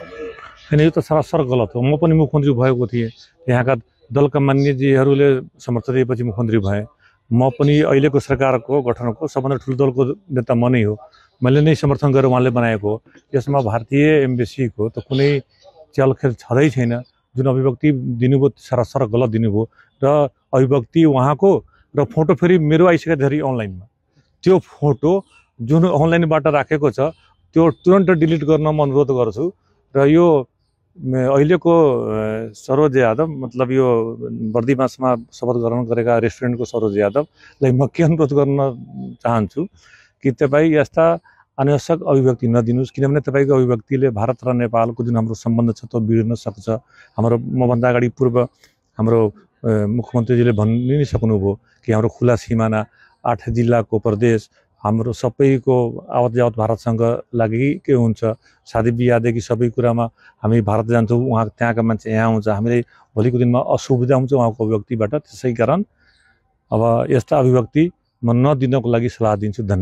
होइन यो त सरासर गलत हो। म पनि मुख्यमन्त्री भएको थिएँ, यहाँका दलका मान्यजीहरूले समर्थन दिएपछि मुख्यमन्त्री भएँ। म पनि अहिलेको सरकारको गठनको सबभन्दा ठुलो दलको नेता म नै हो। मैले नै समर्थन गरेर उहाँले बनाएको हो। यसमा भारतीय एम्बेसीको त कुनै चलखेल छँदै छैन। जुन अभिव्यक्ति दिनुभयो सरासर गलत दिनुभयो र अभिव्यक्ति उहाँको र फोटो फेरि मेरो आइसकेको धेरै अनलाइनमा। त्यो फोटो जुन अनलाइनबाट राखेको छ त्यो तुरन्त डिलिट गर्न म अनुरोध गर्छु। र यो अहिलेको सरोज यादव मतलब यो बर्दिवासमा शपथ ग्रहण गरेका रेस्टुरेन्टको सरोज यादवलाई म के अनुरोध गर्न चाहन्छु कि तपाईँ यस्ता अनावश्यक अभिव्यक्ति नदिनुहोस्, किनभने तपाईँको अभिव्यक्तिले भारत र नेपालको जुन हाम्रो सम्बन्ध छ त्यो बिग्रिन सक्छ। हाम्रो मभन्दा अगाडि पूर्व हाम्रो मुख्यमन्त्रीजीले भनि नै सक्नुभयो कि हाम्रो खुला सिमाना 8 जिल्लाको प्रदेश हाम्रो सबैको आवत जावत भारतसँग लागि के हुन्छ, शादी बिहादेखि सबै कुरामा हामी भारत जान्छौँ, उहाँ त्यहाँका मान्छे यहाँ आउँछ, हामीलाई भोलिको दिनमा असुविधा हुन्छ उहाँको अभिव्यक्तिबाट। त्यसै कारण अब यस्ता अभिव्यक्ति म नदिनको लागि सल्लाह दिन्छु। धन्यवाद।